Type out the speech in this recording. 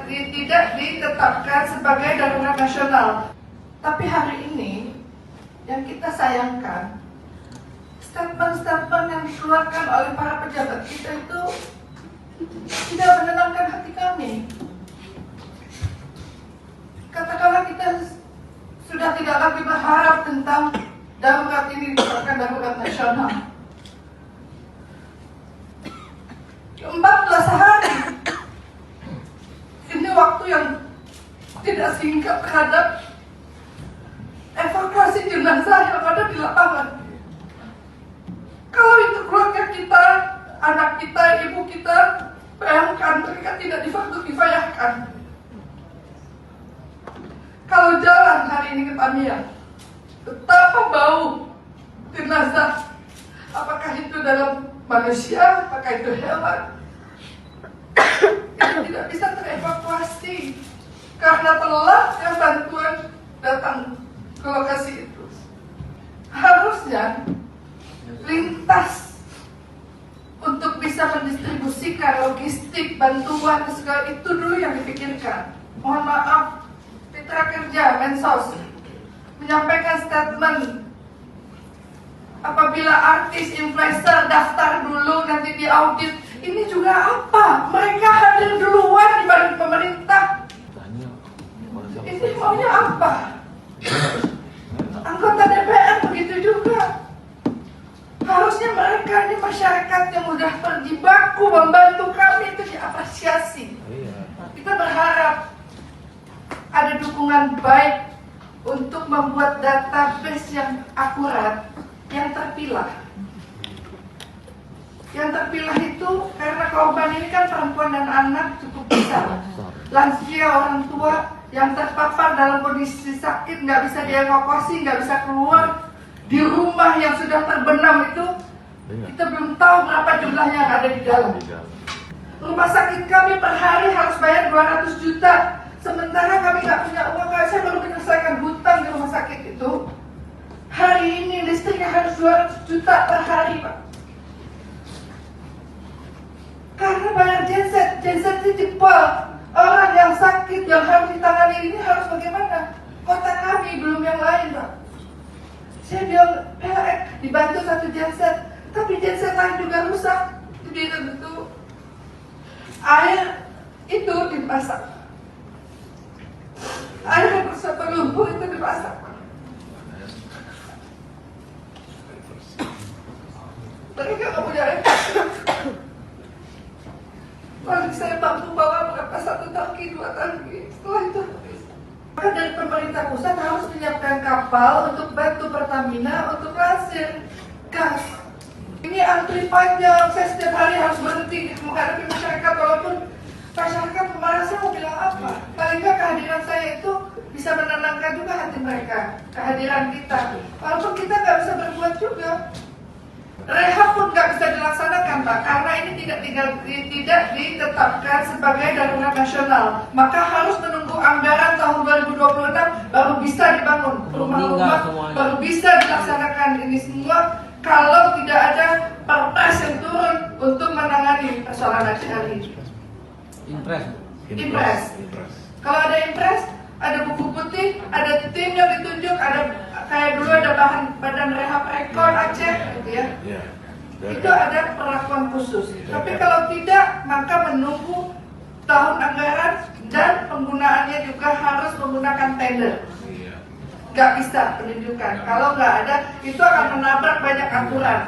tidak ditetapkan sebagai darurat nasional. Tapi hari ini yang kita sayangkan, statement-statement yang dikeluarkan oleh para pejabat kita itu tidak menenangkan hati kami. Katakanlah kita sudah tidak lagi berharap tentang darurat ini ditetapkan darurat nasional. 14 hari ini waktu yang tidak singkat terhadap evakuasi jenazah yang ada di lapangan. Kalau itu keluarga kita, anak kita, ibu kita, bayangkan mereka tidak difayahkan. Kalau jalan hari ini ke Tamiang, betapa bau jenazah. Apakah itu dalam manusia, apakah itu hewan, itu tidak bisa terevakuasi karena telatnya bantuan datang ke lokasi itu. Harusnya lintas untuk bisa mendistribusikan logistik bantuan segala itu dulu yang dipikirkan. Mohon maaf, Mitra Kerja Mensos menyampaikan statement apabila artis influencer daftar dulu nanti diaudit. Ini juga apa? Mereka hadir duluan dibanding pemerintah. Ini maunya apa? Anggota DPR begitu juga. Harusnya mereka ini masyarakat yang sudah berjibaku membantu kami itu diapresiasi. Kita berharap ada dukungan baik untuk membuat database yang akurat, yang terpilah. Yang terpilah itu karena korban ini kan perempuan dan anak cukup besar. Lansia, orang tua yang terpapar dalam kondisi sakit, nggak bisa dievakuasi, nggak bisa keluar. Di rumah yang sudah terbenam itu, kita belum tahu berapa jumlahnya yang ada di dalam. Rumah sakit kami per hari harus bayar 200 juta. Sementara kami nggak punya uang, saya baru menyelesaikan hutang di rumah sakit itu. Hari ini listriknya harus 200 juta per hari, Pak. Karena bayar genset itu jebol. Orang yang sakit yang harus ditangani ini harus bagaimana? Kota kami belum yang lain, Pak. Saya bilang, PLN dibantu satu genset, tapi genset lain juga rusak. Jadi itu air itu dimasak. Air yang rusak berlumpur itu dimasak. Mereka nggak punya air. Paling saya mampu bawa berapa, 1 tangki, 2 tangki. Setelah itu habis. Maka dari pemerintah pusat harus menyiapkan kapal untuk bantu Pertamina untuk hasil gas. Ini antri panjang, saya setiap hari harus berhenti menghadapi masyarakat, walaupun masyarakat marah. Saya mau bilang apa? Paling nggak kehadiran saya itu bisa menenangkan juga hati mereka. Kehadiran kita, walaupun kita nggak bisa berbuat juga. Rehab pun nggak bisa dilaksanakan, Pak, karena ini tidak ditetapkan sebagai darurat nasional. Maka harus menunggu anggaran tahun 2026 baru bisa dibangun rumah-rumah, baru bisa dilaksanakan ini semua. Kalau tidak ada perpres yang turun untuk menangani persoalan hari. Impres. Kalau ada impres, ada buku putih, ada tim yang ditunjuk, ada kayak dulu ada badan rehab rekor Aceh, gitu ya. Itu ada perlakuan khusus. Tapi kalau tidak, maka menunggu tahun anggaran dan penggunaannya juga harus menggunakan tender. Gak bisa penunjukan. Kalau nggak ada, itu akan menabrak banyak aturan.